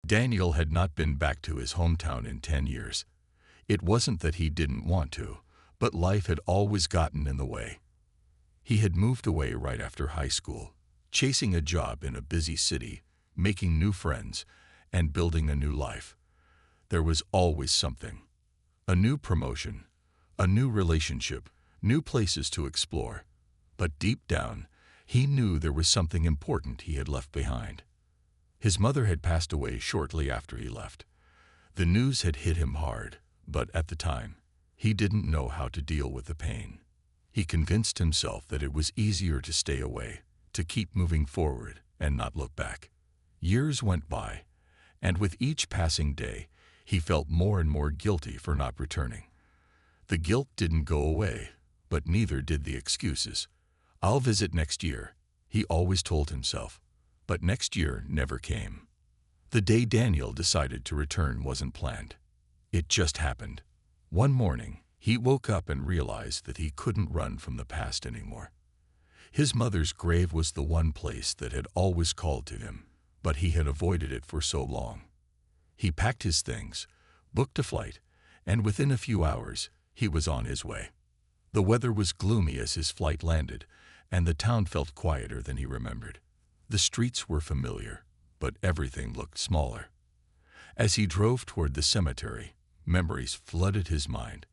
Daniel had not been back to his hometown in 10 years. It wasn't that he didn't want to, but life had always gotten in the way. He had moved away right after high school, chasing a job in a busy city, making new friends, and building a new life. There was always something. A new promotion, a new relationship, new places to explore. But deep down, he knew there was something important he had left behind. His mother had passed away shortly after he left. The news had hit him hard, but at the time, he didn't know how to deal with the pain. He convinced himself that it was easier to stay away, to keep moving forward and not look back. Years went by, and with each passing day, he felt more and more guilty for not returning. The guilt didn't go away, but neither did the excuses. "I'll visit next year," he always told himself, but next year never came. The day Daniel decided to return wasn't planned. It just happened. One morning, he woke up and realized that he couldn't run from the past anymore. His mother's grave was the one place that had always called to him, but he had avoided it for so long. He packed his things, booked a flight, and within a few hours, he was on his way. The weather was gloomy as his flight landed, and the town felt quieter than he remembered. The streets were familiar, but everything looked smaller. As he drove toward the cemetery, memories flooded his mind.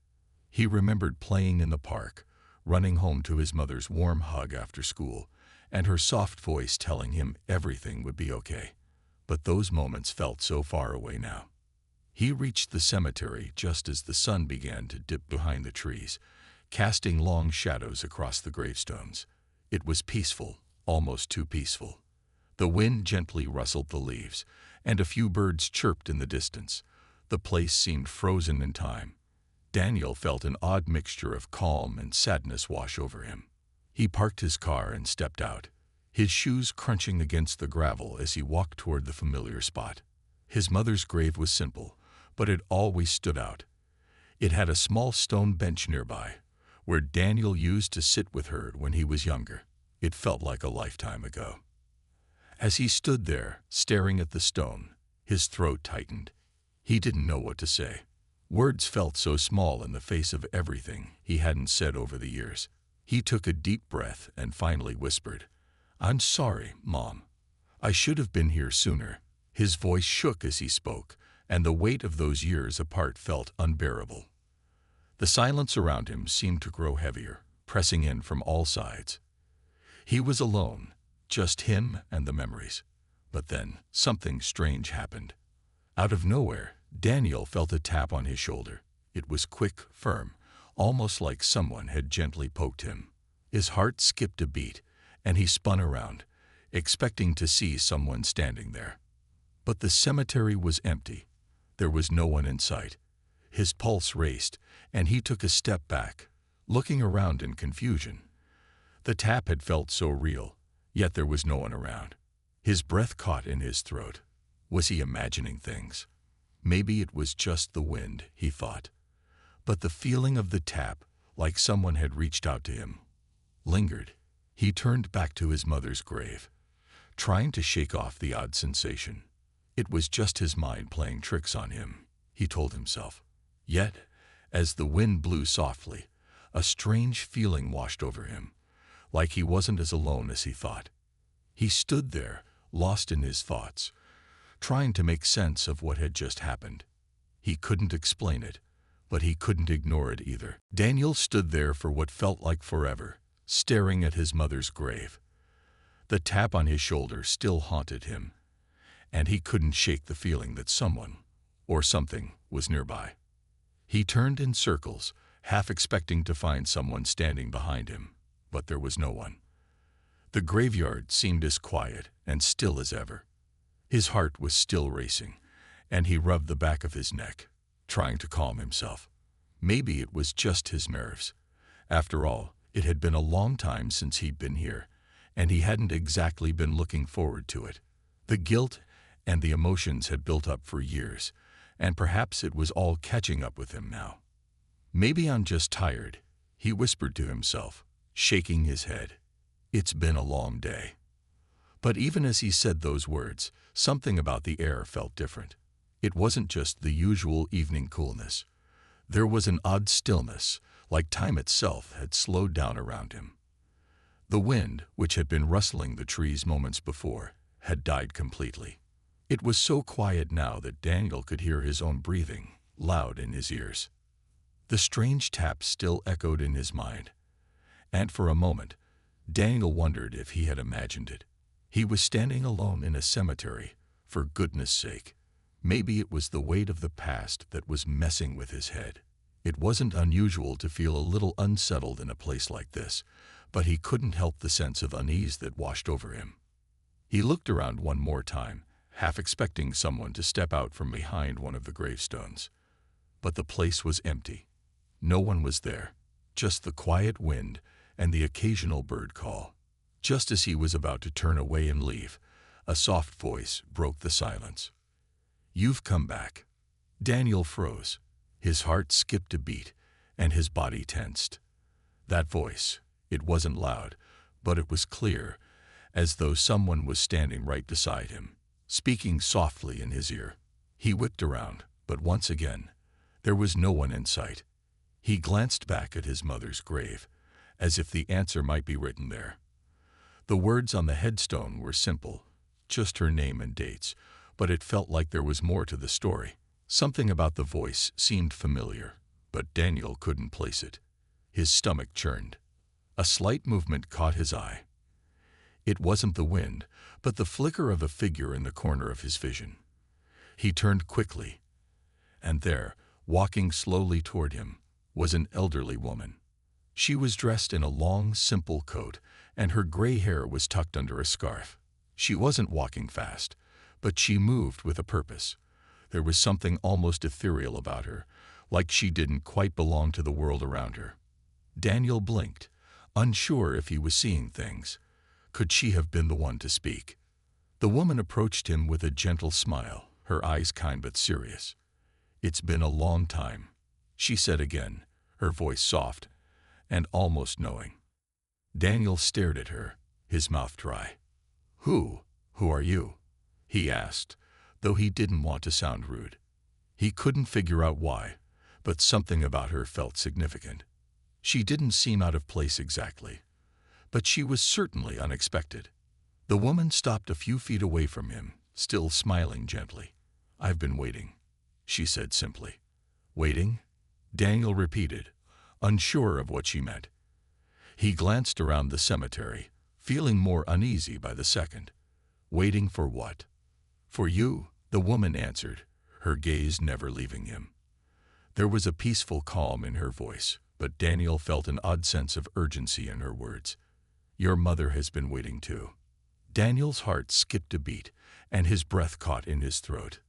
He remembered playing in the park, running home to his mother's warm hug after school, and her soft voice telling him everything would be okay. But those moments felt so far away now. He reached the cemetery just as the sun began to dip behind the trees, casting long shadows across the gravestones. It was peaceful, almost too peaceful. The wind gently rustled the leaves, and a few birds chirped in the distance. The place seemed frozen in time. Daniel felt an odd mixture of calm and sadness wash over him. He parked his car and stepped out, his shoes crunching against the gravel as he walked toward the familiar spot. His mother's grave was simple, but it always stood out. It had a small stone bench nearby, where Daniel used to sit with her when he was younger. It felt like a lifetime ago. As he stood there, staring at the stone, his throat tightened. He didn't know what to say. Words felt so small in the face of everything he hadn't said over the years. He took a deep breath and finally whispered, "I'm sorry, Mom. I should have been here sooner." His voice shook as he spoke, and the weight of those years apart felt unbearable. The silence around him seemed to grow heavier, pressing in from all sides. He was alone, just him and the memories. But then, something strange happened. Out of nowhere, Daniel felt a tap on his shoulder. It was quick, firm, almost like someone had gently poked him. His heart skipped a beat, and he spun around, expecting to see someone standing there. But the cemetery was empty. There was no one in sight. His pulse raced, and he took a step back, looking around in confusion. The tap had felt so real, yet there was no one around. His breath caught in his throat. Was he imagining things? Maybe it was just the wind, he thought. But the feeling of the tap, like someone had reached out to him, lingered. He turned back to his mother's grave, trying to shake off the odd sensation. It was just his mind playing tricks on him, he told himself. Yet, as the wind blew softly, a strange feeling washed over him, like he wasn't as alone as he thought. He stood there, lost in his thoughts, trying to make sense of what had just happened. He couldn't explain it, but he couldn't ignore it either. Daniel stood there for what felt like forever, staring at his mother's grave. The tap on his shoulder still haunted him, and he couldn't shake the feeling that someone, or something, was nearby. He turned in circles, half expecting to find someone standing behind him, but there was no one. The graveyard seemed as quiet and still as ever. His heart was still racing, and he rubbed the back of his neck, trying to calm himself. Maybe it was just his nerves. After all, it had been a long time since he'd been here, and he hadn't exactly been looking forward to it. The guilt and the emotions had built up for years, and perhaps it was all catching up with him now. "Maybe I'm just tired," he whispered to himself, shaking his head. "It's been a long day." But even as he said those words, something about the air felt different. It wasn't just the usual evening coolness. There was an odd stillness, like time itself had slowed down around him. The wind, which had been rustling the trees moments before, had died completely. It was so quiet now that Daniel could hear his own breathing, loud in his ears. The strange tap still echoed in his mind, and for a moment, Daniel wondered if he had imagined it. He was standing alone in a cemetery, for goodness sake. Maybe it was the weight of the past that was messing with his head. It wasn't unusual to feel a little unsettled in a place like this, but he couldn't help the sense of unease that washed over him. He looked around one more time, half expecting someone to step out from behind one of the gravestones. But the place was empty. No one was there, just the quiet wind and the occasional bird call. Just as he was about to turn away and leave, a soft voice broke the silence. "You've come back." Daniel froze. His heart skipped a beat, and his body tensed. That voice, it wasn't loud, but it was clear, as though someone was standing right beside him, speaking softly in his ear. He whipped around, but once again, there was no one in sight. He glanced back at his mother's grave, as if the answer might be written there. The words on the headstone were simple, just her name and dates, but it felt like there was more to the story. Something about the voice seemed familiar, but Daniel couldn't place it. His stomach churned. A slight movement caught his eye. It wasn't the wind, but the flicker of a figure in the corner of his vision. He turned quickly, and there, walking slowly toward him, was an elderly woman. She was dressed in a long, simple coat, and her gray hair was tucked under a scarf. She wasn't walking fast, but she moved with a purpose. There was something almost ethereal about her, like she didn't quite belong to the world around her. Daniel blinked, unsure if he was seeing things. Could she have been the one to speak? The woman approached him with a gentle smile, her eyes kind but serious. "It's been a long time," she said again, her voice soft and almost knowing. Daniel stared at her, his mouth dry. Who are you?" he asked, though he didn't want to sound rude. He couldn't figure out why, but something about her felt significant. She didn't seem out of place exactly, but she was certainly unexpected. The woman stopped a few feet away from him, still smiling gently. "I've been waiting," she said simply. "Waiting?" Daniel repeated, unsure of what she meant. He glanced around the cemetery, feeling more uneasy by the second. "Waiting for what?" "For you," the woman answered, her gaze never leaving him. There was a peaceful calm in her voice, but Daniel felt an odd sense of urgency in her words. "Your mother has been waiting too." Daniel's heart skipped a beat, and his breath caught in his throat.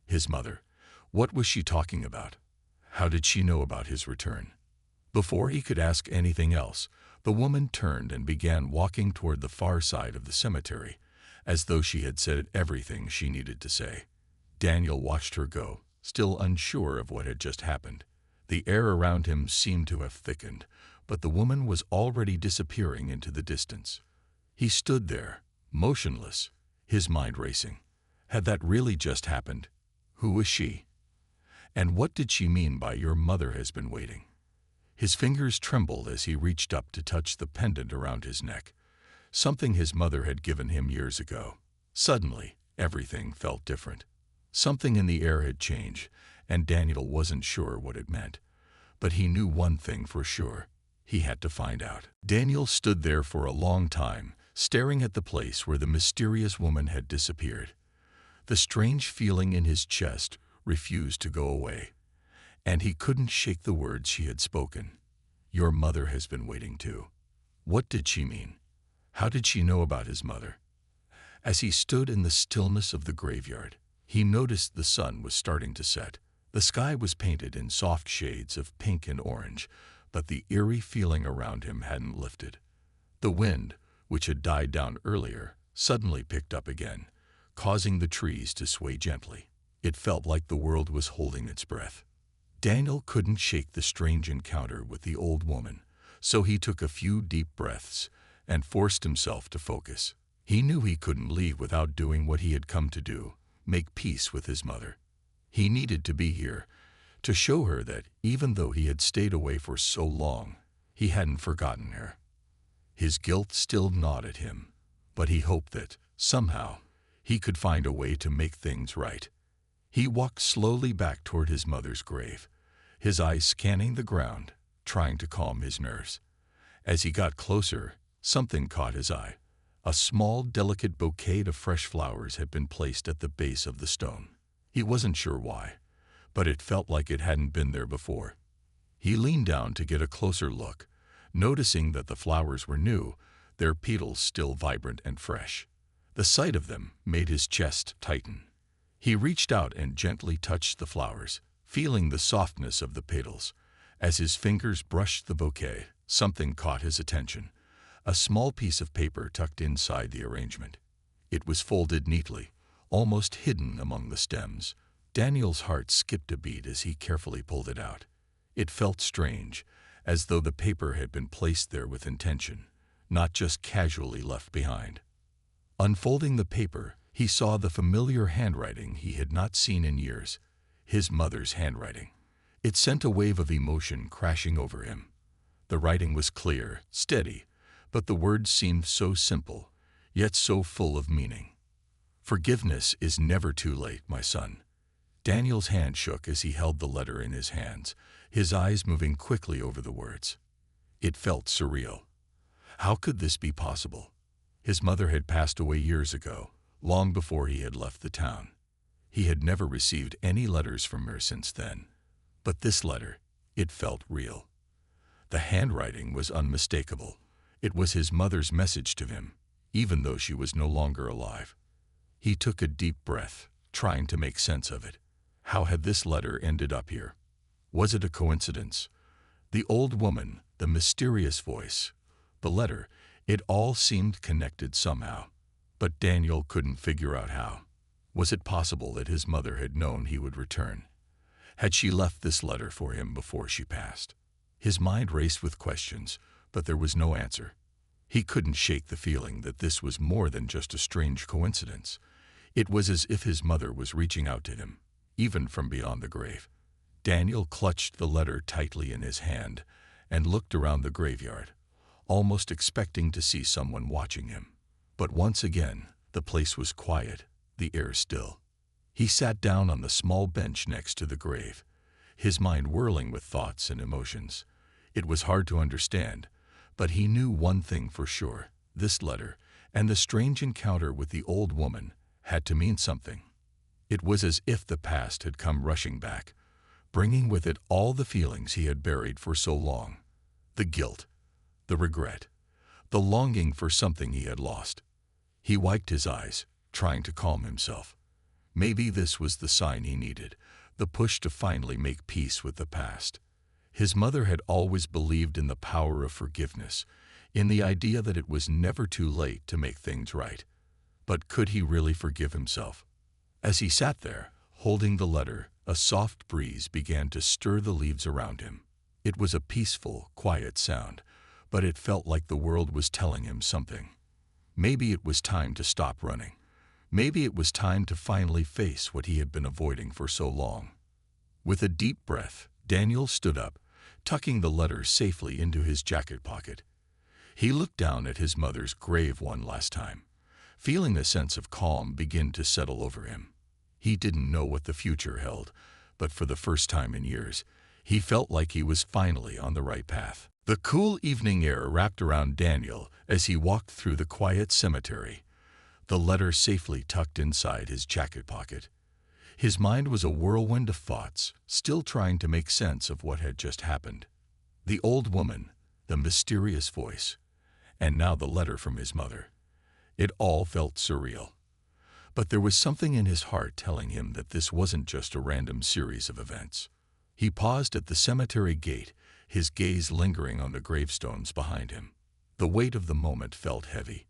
His mother. What was she talking about? How did she know about his return? Before he could ask anything else, the woman turned and began walking toward the far side of the cemetery, as though she had said everything she needed to say. Daniel watched her go, still unsure of what had just happened. The air around him seemed to have thickened, but the woman was already disappearing into the distance. He stood there, motionless, his mind racing. Had that really just happened? Who was she? And what did she mean by "your mother has been waiting"? His fingers trembled as he reached up to touch the pendant around his neck, something his mother had given him years ago. Suddenly, everything felt different. Something in the air had changed, and Daniel wasn't sure what it meant. But he knew one thing for sure. He had to find out. Daniel stood there for a long time, staring at the place where the mysterious woman had disappeared. The strange feeling in his chest refused to go away, and he couldn't shake the words she had spoken. "Your mother has been waiting too." What did she mean? How did she know about his mother? As he stood in the stillness of the graveyard, he noticed the sun was starting to set. The sky was painted in soft shades of pink and orange, but the eerie feeling around him hadn't lifted. The wind, which had died down earlier, suddenly picked up again, causing the trees to sway gently. It felt like the world was holding its breath. Daniel couldn't shake the strange encounter with the old woman, so he took a few deep breaths and forced himself to focus. He knew he couldn't leave without doing what he had come to do, make peace with his mother. He needed to be here, to show her that even though he had stayed away for so long, he hadn't forgotten her. His guilt still gnawed at him, but he hoped that, somehow, he could find a way to make things right. He walked slowly back toward his mother's grave, his eyes scanning the ground, trying to calm his nerves. As he got closer, something caught his eye. A small, delicate bouquet of fresh flowers had been placed at the base of the stone. He wasn't sure why, but it felt like it hadn't been there before. He leaned down to get a closer look, noticing that the flowers were new, their petals still vibrant and fresh. The sight of them made his chest tighten. He reached out and gently touched the flowers, feeling the softness of the petals. As his fingers brushed the bouquet, something caught his attention. A small piece of paper tucked inside the arrangement. It was folded neatly, almost hidden among the stems. Daniel's heart skipped a beat as he carefully pulled it out. It felt strange, as though the paper had been placed there with intention, not just casually left behind. Unfolding the paper, he saw the familiar handwriting he had not seen in years, his mother's handwriting. It sent a wave of emotion crashing over him. The writing was clear, steady, but the words seemed so simple, yet so full of meaning. "Forgiveness is never too late, my son." Daniel's hand shook as he held the letter in his hands, his eyes moving quickly over the words. It felt surreal. How could this be possible? His mother had passed away years ago, long before he had left the town. He had never received any letters from her since then. But this letter, it felt real. The handwriting was unmistakable. It was his mother's message to him, even though she was no longer alive. He took a deep breath, trying to make sense of it. How had this letter ended up here? Was it a coincidence? The old woman, the mysterious voice, the letter, it all seemed connected somehow. But Daniel couldn't figure out how. Was it possible that his mother had known he would return? Had she left this letter for him before she passed? His mind raced with questions, but there was no answer. He couldn't shake the feeling that this was more than just a strange coincidence. It was as if his mother was reaching out to him, even from beyond the grave. Daniel clutched the letter tightly in his hand and looked around the graveyard, almost expecting to see someone watching him. But once again, the place was quiet, the air still. He sat down on the small bench next to the grave, his mind whirling with thoughts and emotions. It was hard to understand, but he knew one thing for sure. This letter, and the strange encounter with the old woman, had to mean something. It was as if the past had come rushing back, bringing with it all the feelings he had buried for so long. The guilt, the regret, the longing for something he had lost. He wiped his eyes, trying to calm himself. Maybe this was the sign he needed, the push to finally make peace with the past. His mother had always believed in the power of forgiveness, in the idea that it was never too late to make things right. But could he really forgive himself? As he sat there, holding the letter, a soft breeze began to stir the leaves around him. It was a peaceful, quiet sound, but it felt like the world was telling him something. Maybe it was time to stop running. Maybe it was time to finally face what he had been avoiding for so long. With a deep breath, Daniel stood up, tucking the letter safely into his jacket pocket. He looked down at his mother's grave one last time, feeling a sense of calm begin to settle over him. He didn't know what the future held, but for the first time in years, he felt like he was finally on the right path. The cool evening air wrapped around Daniel as he walked through the quiet cemetery, the letter safely tucked inside his jacket pocket. His mind was a whirlwind of thoughts, still trying to make sense of what had just happened. The old woman, the mysterious voice, and now the letter from his mother. It all felt surreal. But there was something in his heart telling him that this wasn't just a random series of events. He paused at the cemetery gate, his gaze lingering on the gravestones behind him. The weight of the moment felt heavy.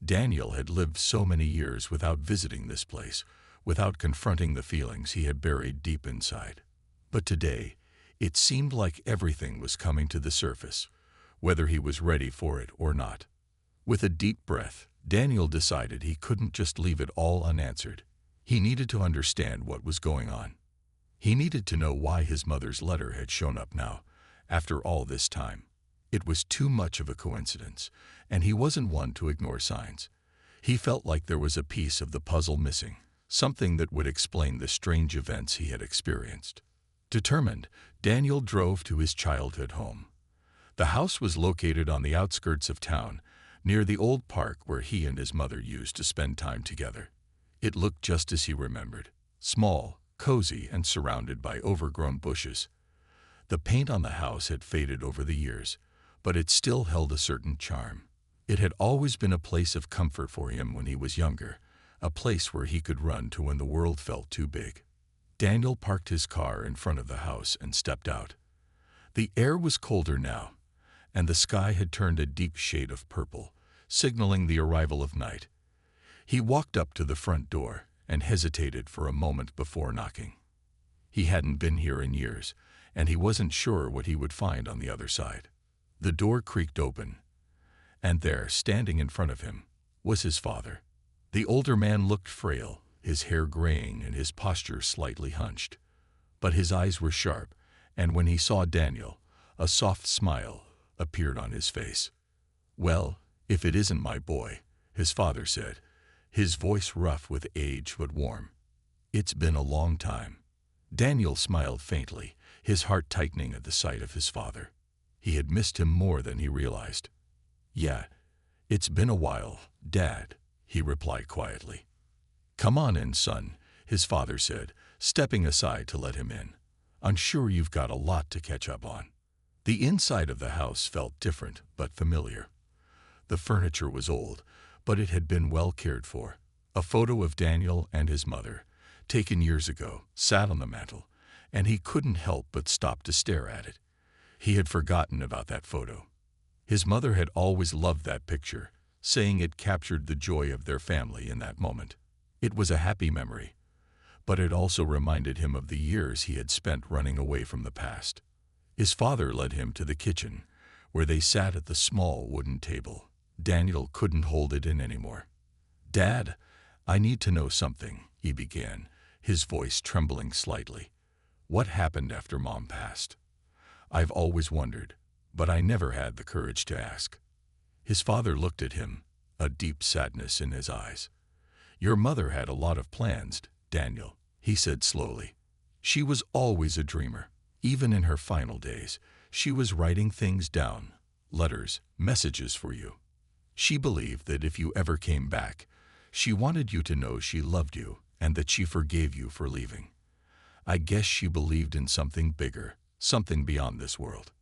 Daniel had lived so many years without visiting this place, without confronting the feelings he had buried deep inside. But today, it seemed like everything was coming to the surface, whether he was ready for it or not. With a deep breath, Daniel decided he couldn't just leave it all unanswered. He needed to understand what was going on. He needed to know why his mother's letter had shown up now, after all this time. It was too much of a coincidence, and he wasn't one to ignore signs. He felt like there was a piece of the puzzle missing, something that would explain the strange events he had experienced. Determined, Daniel drove to his childhood home. The house was located on the outskirts of town, near the old park where he and his mother used to spend time together. It looked just as he remembered, small, cozy, and surrounded by overgrown bushes. The paint on the house had faded over the years, but it still held a certain charm. It had always been a place of comfort for him when he was younger, a place where he could run to when the world felt too big. Daniel parked his car in front of the house and stepped out. The air was colder now, and the sky had turned a deep shade of purple, signaling the arrival of night. He walked up to the front door and hesitated for a moment before knocking. He hadn't been here in years, and he wasn't sure what he would find on the other side. The door creaked open, and there, standing in front of him, was his father. The older man looked frail, his hair graying and his posture slightly hunched. But his eyes were sharp, and when he saw Daniel, a soft smile appeared on his face. "Well, if it isn't my boy," his father said, his voice rough with age but warm. "It's been a long time." Daniel smiled faintly, his heart tightening at the sight of his father. He had missed him more than he realized. "Yeah, it's been a while, Dad," he replied quietly. "Come on in, son," his father said, stepping aside to let him in. "I'm sure you've got a lot to catch up on." The inside of the house felt different but familiar. The furniture was old, but it had been well cared for. A photo of Daniel and his mother, taken years ago, sat on the mantel, and he couldn't help but stop to stare at it. He had forgotten about that photo. His mother had always loved that picture, saying it captured the joy of their family in that moment. It was a happy memory, but it also reminded him of the years he had spent running away from the past. His father led him to the kitchen, where they sat at the small wooden table. Daniel couldn't hold it in anymore. "Dad, I need to know something," he began, his voice trembling slightly. "What happened after Mom passed? I've always wondered, but I never had the courage to ask." His father looked at him, a deep sadness in his eyes. "Your mother had a lot of plans, Daniel," he said slowly. "She was always a dreamer. Even in her final days, she was writing things down, letters, messages for you. She believed that if you ever came back, she wanted you to know she loved you and that she forgave you for leaving. I guess she believed in something bigger, something beyond this world."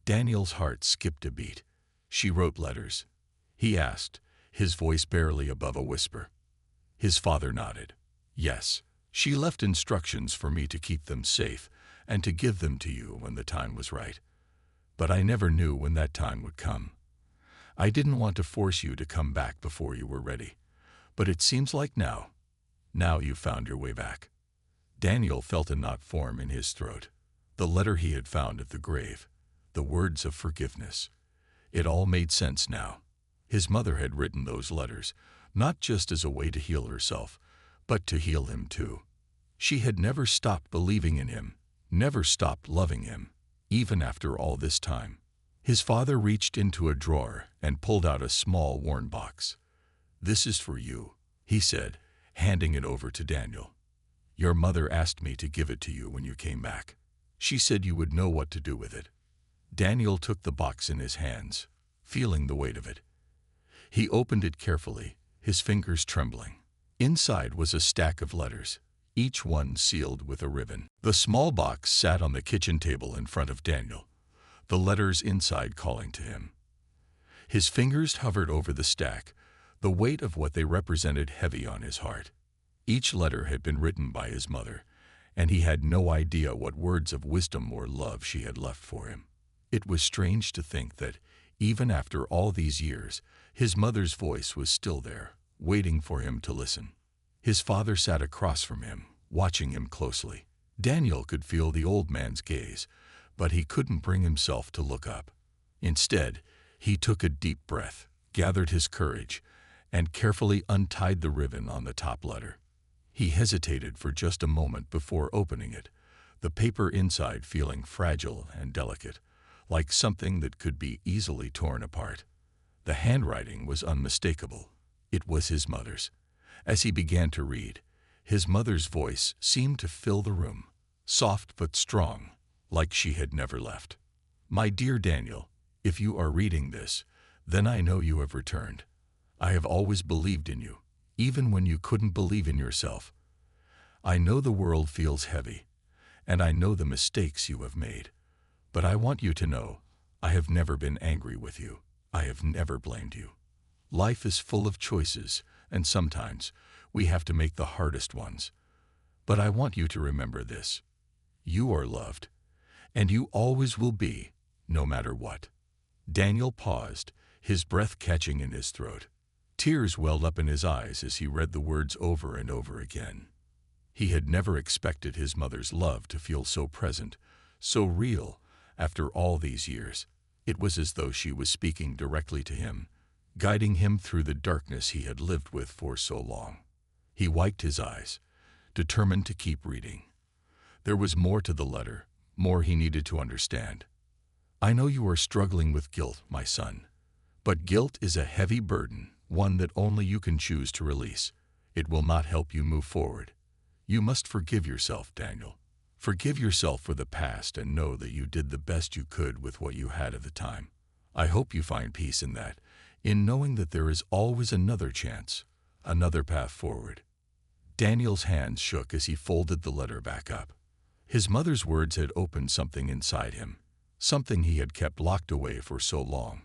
Daniel's heart skipped a beat. "She wrote letters?" he asked, his voice barely above a whisper. His father nodded. "Yes, she left instructions for me to keep them safe and to give them to you when the time was right. But I never knew when that time would come. I didn't want to force you to come back before you were ready. But it seems like now you found your way back." Daniel felt a knot form in his throat. The letter he had found at the grave, the words of forgiveness. It all made sense now. His mother had written those letters, not just as a way to heal herself, but to heal him too. She had never stopped believing in him, never stopped loving him, even after all this time. His father reached into a drawer and pulled out a small worn box. "This is for you," he said, handing it over to Daniel. "Your mother asked me to give it to you when you came back. She said you would know what to do with it." Daniel took the box in his hands, feeling the weight of it. He opened it carefully, his fingers trembling. Inside was a stack of letters, each one sealed with a ribbon. The small box sat on the kitchen table in front of Daniel, the letters inside calling to him. His fingers hovered over the stack, the weight of what they represented heavy on his heart. Each letter had been written by his mother, and he had no idea what words of wisdom or love she had left for him. It was strange to think that, even after all these years, his mother's voice was still there, waiting for him to listen. His father sat across from him, watching him closely. Daniel could feel the old man's gaze, but he couldn't bring himself to look up. Instead, he took a deep breath, gathered his courage, and carefully untied the ribbon on the top letter. He hesitated for just a moment before opening it, the paper inside feeling fragile and delicate, like something that could be easily torn apart. The handwriting was unmistakable. It was his mother's. As he began to read, his mother's voice seemed to fill the room, soft but strong, like she had never left. "My dear Daniel, if you are reading this, then I know you have returned. I have always believed in you, even when you couldn't believe in yourself. I know the world feels heavy, and I know the mistakes you have made. But I want you to know, I have never been angry with you. I have never blamed you. Life is full of choices, and sometimes we have to make the hardest ones. But I want you to remember this. You are loved, and you always will be, no matter what." Daniel paused, his breath catching in his throat. Tears welled up in his eyes as he read the words over and over again. He had never expected his mother's love to feel so present, so real, after all these years. It was as though she was speaking directly to him, guiding him through the darkness he had lived with for so long. He wiped his eyes, determined to keep reading. There was more to the letter, more he needed to understand. "I know you are struggling with guilt, my son. But guilt is a heavy burden, one that only you can choose to release. It will not help you move forward. You must forgive yourself, Daniel. Forgive yourself for the past and know that you did the best you could with what you had at the time. I hope you find peace in that, in knowing that there is always another chance, another path forward." Daniel's hands shook as he folded the letter back up. His mother's words had opened something inside him, something he had kept locked away for so long.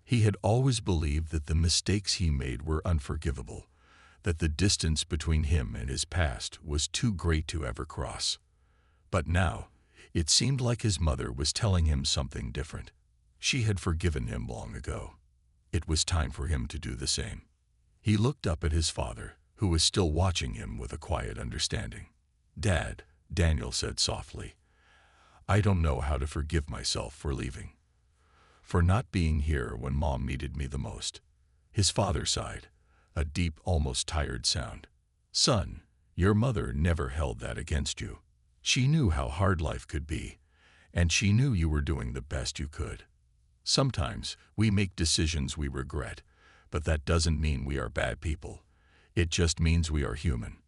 He had always believed that the mistakes he made were unforgivable, that the distance between him and his past was too great to ever cross. But now, it seemed like his mother was telling him something different. She had forgiven him long ago. It was time for him to do the same. He looked up at his father, who was still watching him with a quiet understanding. "Dad," Daniel said softly, "I don't know how to forgive myself for leaving, for not being here when Mom needed me the most." His father sighed, a deep, almost tired sound. "Son, your mother never held that against you. She knew how hard life could be, and she knew you were doing the best you could. Sometimes we make decisions we regret, but that doesn't mean we are bad people. It just means we are human."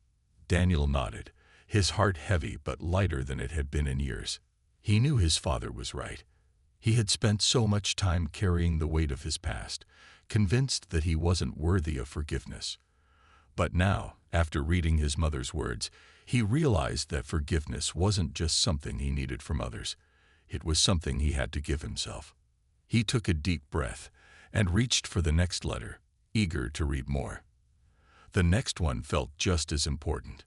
Daniel nodded, his heart heavy but lighter than it had been in years. He knew his father was right. He had spent so much time carrying the weight of his past, convinced that he wasn't worthy of forgiveness. But now, after reading his mother's words, he realized that forgiveness wasn't just something he needed from others. It was something he had to give himself. He took a deep breath and reached for the next letter, eager to read more. The next one felt just as important,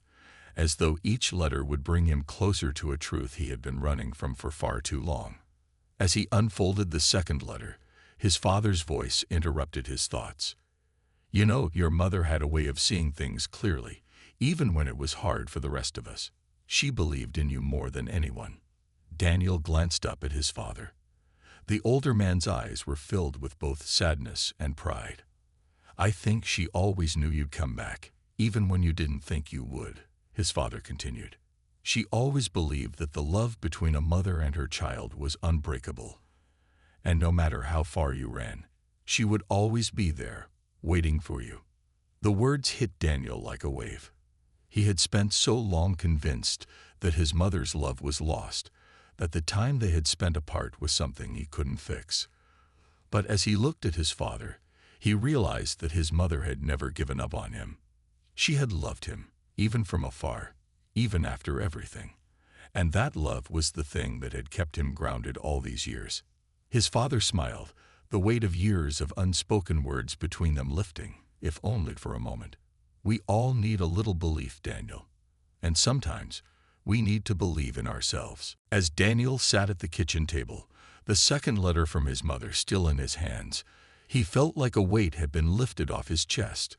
as though each letter would bring him closer to a truth he had been running from for far too long. As he unfolded the second letter, his father's voice interrupted his thoughts. "You know, your mother had a way of seeing things clearly, even when it was hard for the rest of us. She believed in you more than anyone." Daniel glanced up at his father. The older man's eyes were filled with both sadness and pride. "I think she always knew you'd come back, even when you didn't think you would," his father continued. "She always believed that the love between a mother and her child was unbreakable. And no matter how far you ran, she would always be there, waiting for you." The words hit Daniel like a wave. He had spent so long convinced that his mother's love was lost, that the time they had spent apart was something he couldn't fix. But as he looked at his father, he realized that his mother had never given up on him. She had loved him, even from afar, even after everything. And that love was the thing that had kept him grounded all these years. His father smiled, the weight of years of unspoken words between them lifting, if only for a moment. "We all need a little belief, Daniel. And sometimes we need to believe in ourselves." As Daniel sat at the kitchen table, the second letter from his mother still in his hands, he felt like a weight had been lifted off his chest.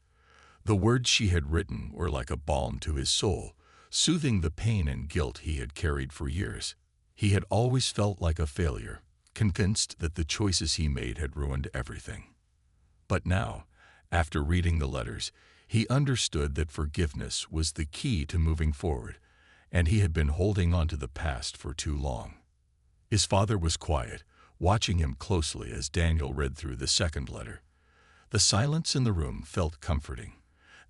The words she had written were like a balm to his soul, soothing the pain and guilt he had carried for years. He had always felt like a failure, convinced that the choices he made had ruined everything. But now, After reading the letters, he understood that forgiveness was the key to moving forward, and he had been holding on to the past for too long. His father was quiet, watching him closely as Daniel read through the second letter. The silence in the room felt comforting,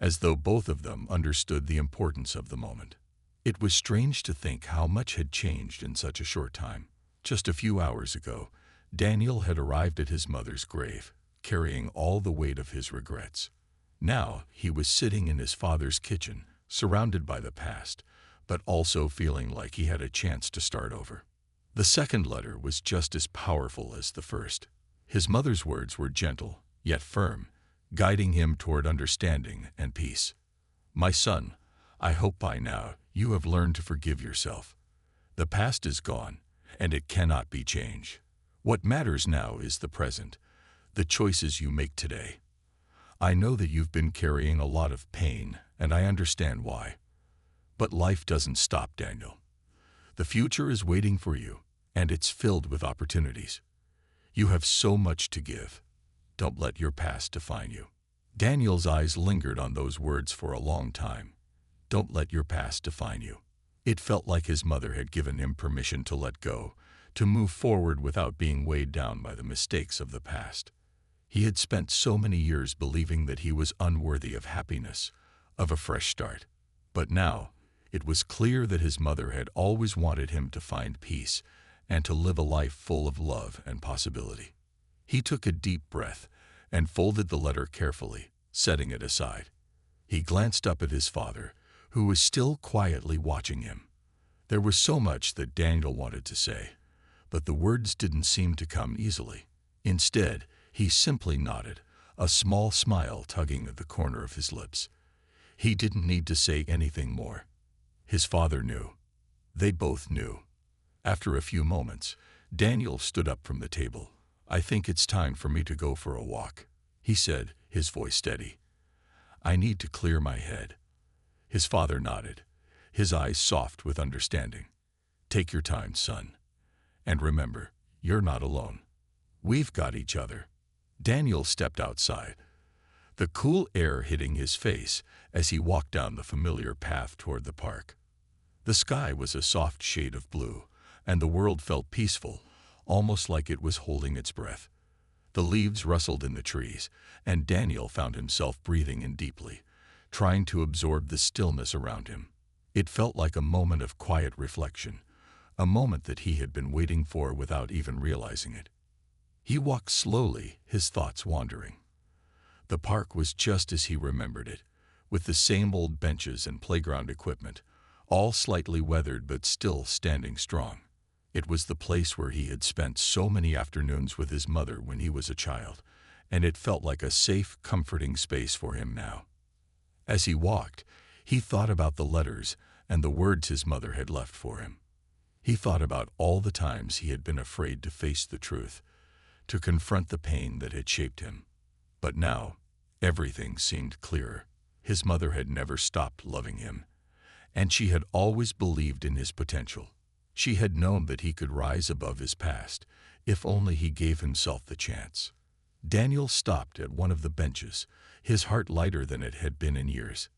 as though both of them understood the importance of the moment. It was strange to think how much had changed in such a short time. Just a few hours ago, Daniel had arrived at his mother's grave, carrying all the weight of his regrets. Now he was sitting in his father's kitchen, surrounded by the past, but also feeling like he had a chance to start over. The second letter was just as powerful as the first. His mother's words were gentle, yet firm, guiding him toward understanding and peace. "My son, I hope by now you have learned to forgive yourself. The past is gone, and it cannot be changed. What matters now is the present, the choices you make today. I know that you've been carrying a lot of pain, and I understand why. But life doesn't stop, Daniel. The future is waiting for you, and it's filled with opportunities. You have so much to give. Don't let your past define you." Daniel's eyes lingered on those words for a long time. Don't let your past define you. It felt like his mother had given him permission to let go, to move forward without being weighed down by the mistakes of the past. He had spent so many years believing that he was unworthy of happiness, of a fresh start. But now, it was clear that his mother had always wanted him to find peace and to live a life full of love and possibility. He took a deep breath and folded the letter carefully, setting it aside. He glanced up at his father, who was still quietly watching him. There was so much that Daniel wanted to say, but the words didn't seem to come easily. Instead, he simply nodded, a small smile tugging at the corner of his lips. He didn't need to say anything more. His father knew. They both knew. After a few moments, Daniel stood up from the table. "I think it's time for me to go for a walk," he said, his voice steady. "I need to clear my head." His father nodded, his eyes soft with understanding. "Take your time, son. And remember, you're not alone. We've got each other." Daniel stepped outside, the cool air hitting his face as he walked down the familiar path toward the park. The sky was a soft shade of blue, and the world felt peaceful, almost like it was holding its breath. The leaves rustled in the trees, and Daniel found himself breathing in deeply, trying to absorb the stillness around him. It felt like a moment of quiet reflection, a moment that he had been waiting for without even realizing it. He walked slowly, his thoughts wandering. The park was just as he remembered it, with the same old benches and playground equipment, all slightly weathered but still standing strong. It was the place where he had spent so many afternoons with his mother when he was a child, and it felt like a safe, comforting space for him now. As he walked, he thought about the letters and the words his mother had left for him. He thought about all the times he had been afraid to face the truth, to confront the pain that had shaped him. But now, everything seemed clearer. His mother had never stopped loving him, and she had always believed in his potential. She had known that he could rise above his past, if only he gave himself the chance. Daniel stopped at one of the benches, his heart lighter than it had been in years.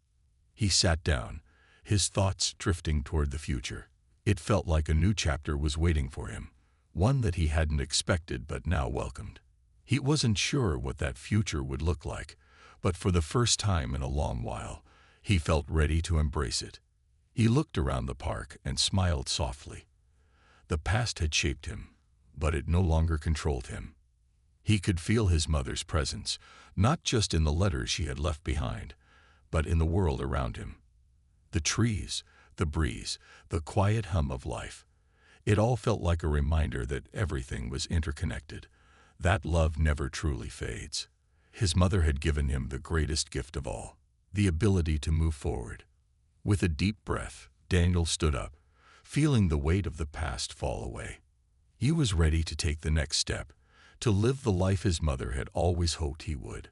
He sat down, his thoughts drifting toward the future. It felt like a new chapter was waiting for him, one that he hadn't expected but now welcomed. He wasn't sure what that future would look like, but for the first time in a long while, he felt ready to embrace it. He looked around the park and smiled softly. The past had shaped him, but it no longer controlled him. He could feel his mother's presence, not just in the letters she had left behind, but in the world around him. The trees, the breeze, the quiet hum of life. It all felt like a reminder that everything was interconnected, that love never truly fades. His mother had given him the greatest gift of all, the ability to move forward. With a deep breath, Daniel stood up, feeling the weight of the past fall away. He was ready to take the next step, to live the life his mother had always hoped he would.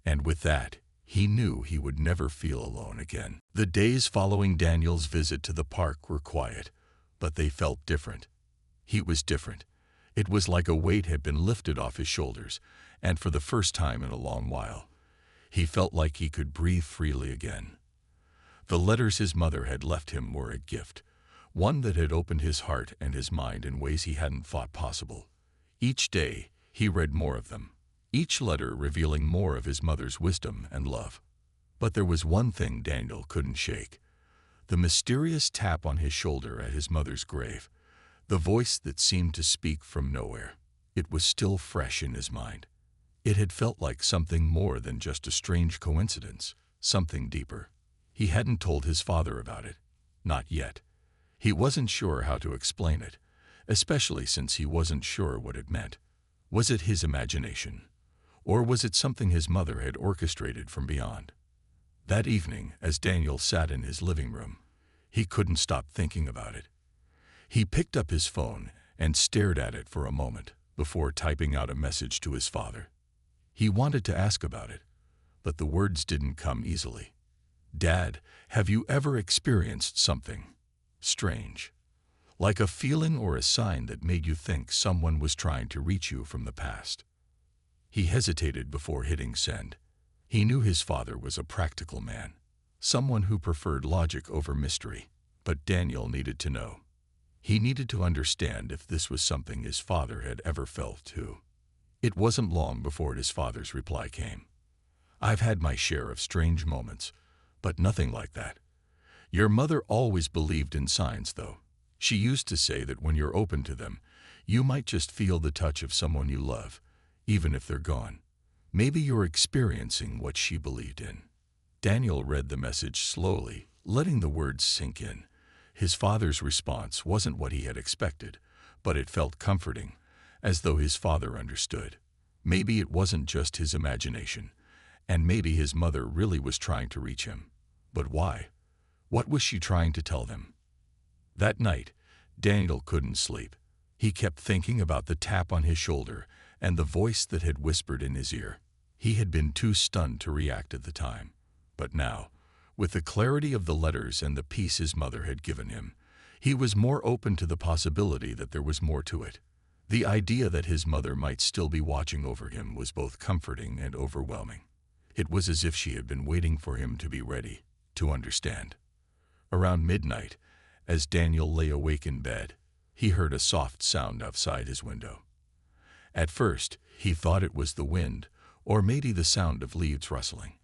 And with that, he knew he would never feel alone again. The days following Daniel's visit to the park were quiet, but they felt different. He was different. It was like a weight had been lifted off his shoulders, and for the first time in a long while, He felt like he could breathe freely again. The letters his mother had left him were a gift, one that had opened his heart and his mind in ways he hadn't thought possible. Each day, he read more of them, each letter revealing more of his mother's wisdom and love. But there was one thing Daniel couldn't shake: the mysterious tap on his shoulder at his mother's grave, the voice that seemed to speak from nowhere. It was still fresh in his mind. It had felt like something more than just a strange coincidence, something deeper. He hadn't told his father about it. Not yet. He wasn't sure how to explain it, especially since he wasn't sure what it meant. Was it his imagination? Or was it something his mother had orchestrated from beyond? That evening, as Daniel sat in his living room, he couldn't stop thinking about it. He picked up his phone and stared at it for a moment before typing out a message to his father. He wanted to ask about it, but the words didn't come easily. "Dad, have you ever experienced something strange? Like a feeling or a sign that made you think someone was trying to reach you from the past?" He hesitated before hitting send. He knew his father was a practical man, someone who preferred logic over mystery. But Daniel needed to know. He needed to understand if this was something his father had ever felt too. It wasn't long before his father's reply came. "I've had my share of strange moments, but nothing like that. Your mother always believed in signs, though. She used to say that when you're open to them, you might just feel the touch of someone you love, even if they're gone. Maybe you're experiencing what she believed in." Daniel read the message slowly, letting the words sink in. His father's response wasn't what he had expected, but it felt comforting, as though his father understood. Maybe it wasn't just his imagination, and maybe his mother really was trying to reach him. But why? What was she trying to tell them? That night, Daniel couldn't sleep. He kept thinking about the tap on his shoulder and the voice that had whispered in his ear. He had been too stunned to react at the time. But now, with the clarity of the letters and the peace his mother had given him, he was more open to the possibility that there was more to it. The idea that his mother might still be watching over him was both comforting and overwhelming. It was as if she had been waiting for him to be ready, to understand. Around midnight, as Daniel lay awake in bed, he heard a soft sound outside his window. At first, he thought it was the wind, or maybe the sound of leaves rustling.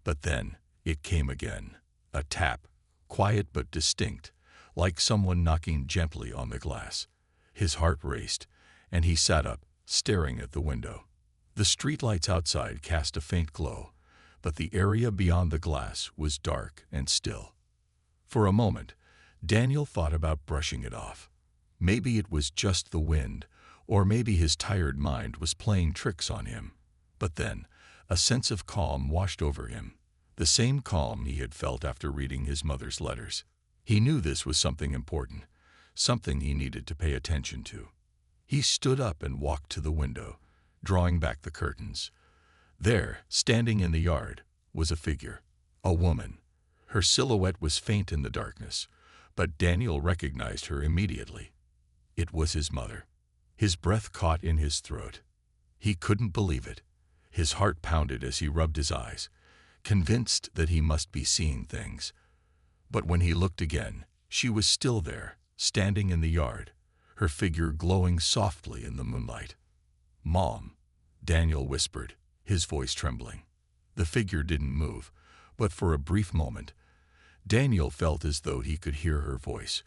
But then, it came again, a tap, quiet but distinct, like someone knocking gently on the glass. His heart raced, and he sat up, staring at the window. The streetlights outside cast a faint glow, but the area beyond the glass was dark and still. For a moment, Daniel thought about brushing it off. Maybe it was just the wind, or maybe his tired mind was playing tricks on him. But then, a sense of calm washed over him, the same calm he had felt after reading his mother's letters. He knew this was something important, something he needed to pay attention to. He stood up and walked to the window, drawing back the curtains. There, standing in the yard, was a figure, a woman. Her silhouette was faint in the darkness, but Daniel recognized her immediately. It was his mother. His breath caught in his throat. He couldn't believe it. His heart pounded as he rubbed his eyes, convinced that he must be seeing things. But when he looked again, she was still there, standing in the yard, her figure glowing softly in the moonlight. "Mom," Daniel whispered, his voice trembling. The figure didn't move, but for a brief moment, Daniel felt as though he could hear her voice,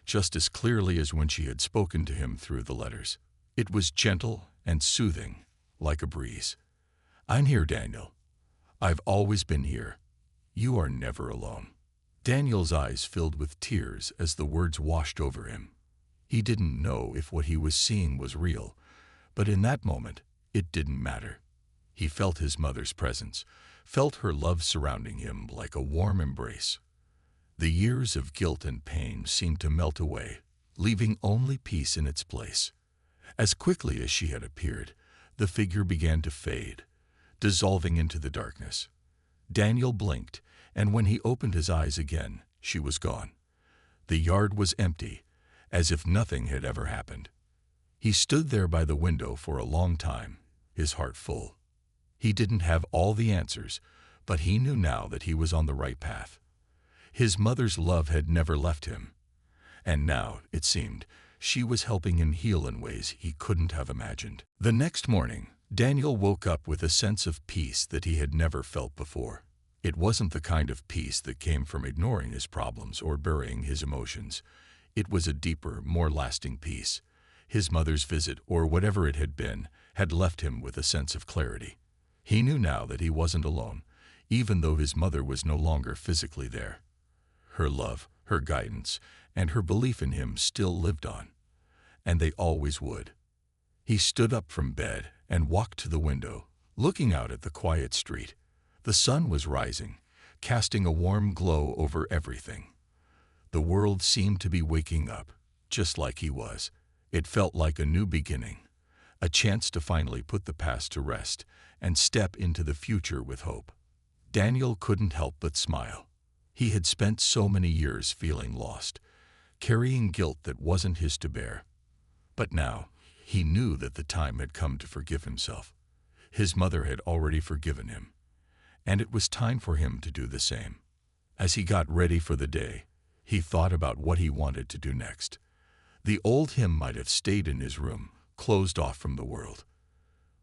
just as clearly as when she had spoken to him through the letters. It was gentle and soothing, like a breeze. "I'm here, Daniel. I've always been here. You are never alone." Daniel's eyes filled with tears as the words washed over him. He didn't know if what he was seeing was real, but in that moment, it didn't matter. He felt his mother's presence, felt her love surrounding him like a warm embrace. The years of guilt and pain seemed to melt away, leaving only peace in its place. As quickly as she had appeared, the figure began to fade, dissolving into the darkness. Daniel blinked, and when he opened his eyes again, she was gone. The yard was empty, as if nothing had ever happened. He stood there by the window for a long time, his heart full. He didn't have all the answers, but he knew now that he was on the right path. His mother's love had never left him, and now, it seemed, she was helping him heal in ways he couldn't have imagined. The next morning, Daniel woke up with a sense of peace that he had never felt before. It wasn't the kind of peace that came from ignoring his problems or burying his emotions. It was a deeper, more lasting peace. His mother's visit, or whatever it had been, had left him with a sense of clarity. He knew now that he wasn't alone, even though his mother was no longer physically there. Her love, her guidance, and her belief in him still lived on, and they always would. He stood up from bed and walked to the window, looking out at the quiet street. The sun was rising, casting a warm glow over everything. The world seemed to be waking up, just like he was. It felt like a new beginning, a chance to finally put the past to rest and step into the future with hope. Daniel couldn't help but smile. He had spent so many years feeling lost, carrying guilt that wasn't his to bear. But now, he knew that the time had come to forgive himself. His mother had already forgiven him, and it was time for him to do the same. As he got ready for the day, he thought about what he wanted to do next. The old him might have stayed in his room, closed off from the world.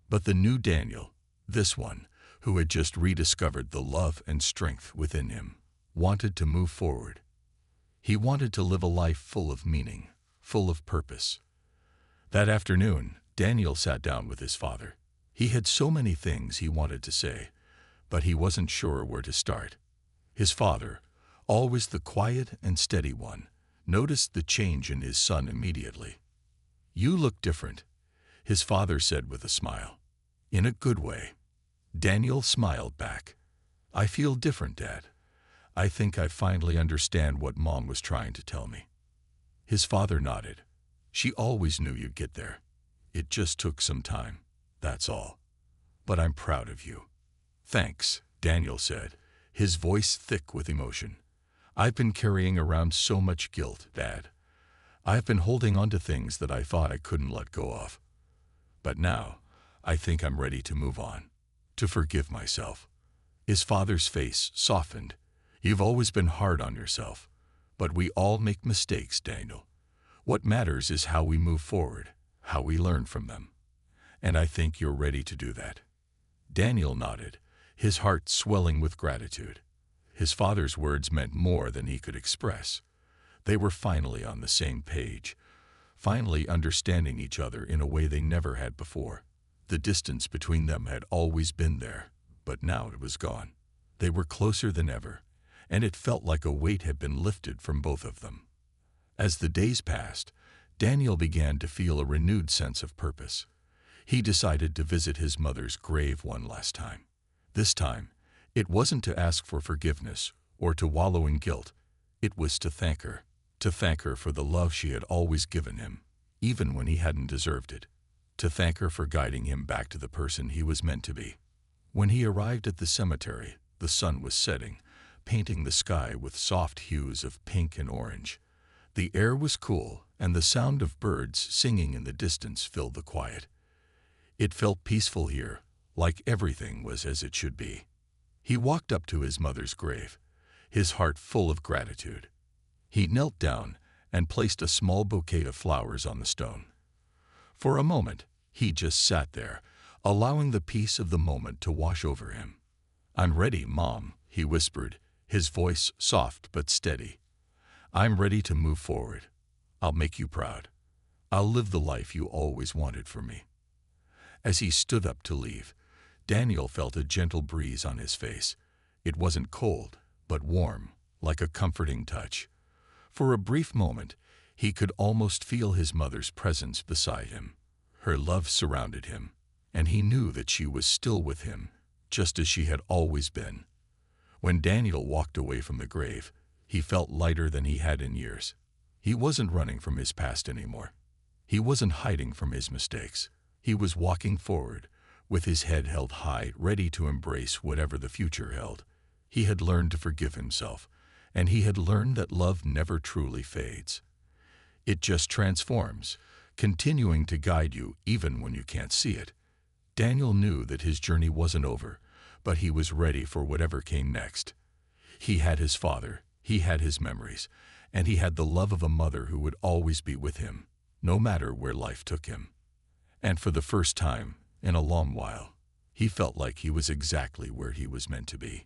But the new Daniel, this one, who had just rediscovered the love and strength within him, wanted to move forward. He wanted to live a life full of meaning, full of purpose. That afternoon, Daniel sat down with his father. He had so many things he wanted to say, but he wasn't sure where to start. His father, always the quiet and steady one, noticed the change in his son immediately. "You look different," his father said with a smile. "In a good way." Daniel smiled back. "I feel different, Dad. I think I finally understand what Mom was trying to tell me." His father nodded. "She always knew you'd get there. It just took some time, that's all. But I'm proud of you." "Thanks," Daniel said, his voice thick with emotion. "I've been carrying around so much guilt, Dad. I've been holding on to things that I thought I couldn't let go of. But now, I think I'm ready to move on, to forgive myself." His father's face softened. "You've always been hard on yourself, but we all make mistakes, Daniel. What matters is how we move forward, how we learn from them. And I think you're ready to do that." Daniel nodded, his heart swelling with gratitude. His father's words meant more than he could express. They were finally on the same page, finally understanding each other in a way they never had before. The distance between them had always been there, but now it was gone. They were closer than ever, and it felt like a weight had been lifted from both of them. As the days passed, Daniel began to feel a renewed sense of purpose. He decided to visit his mother's grave one last time. This time, it wasn't to ask for forgiveness or to wallow in guilt. It was to thank her for the love she had always given him, even when he hadn't deserved it, to thank her for guiding him back to the person he was meant to be. When he arrived at the cemetery, the sun was setting, painting the sky with soft hues of pink and orange. The air was cool, and the sound of birds singing in the distance filled the quiet. It felt peaceful here, like everything was as it should be. He walked up to his mother's grave, his heart full of gratitude. He knelt down and placed a small bouquet of flowers on the stone. For a moment, he just sat there, allowing the peace of the moment to wash over him. "I'm ready, Mom," he whispered, his voice soft but steady. "I'm ready to move forward. I'll make you proud. I'll live the life you always wanted for me." As he stood up to leave, Daniel felt a gentle breeze on his face. It wasn't cold, but warm, like a comforting touch. For a brief moment, he could almost feel his mother's presence beside him. Her love surrounded him, and he knew that she was still with him, just as she had always been. When Daniel walked away from the grave, he felt lighter than he had in years. He wasn't running from his past anymore. He wasn't hiding from his mistakes. He was walking forward, with his head held high, ready to embrace whatever the future held. He had learned to forgive himself, and he had learned that love never truly fades. It just transforms, continuing to guide you even when you can't see it. Daniel knew that his journey wasn't over, but he was ready for whatever came next. He had his father, he had his memories, and he had the love of a mother who would always be with him, no matter where life took him. And for the first time, in a long while, he felt like he was exactly where he was meant to be.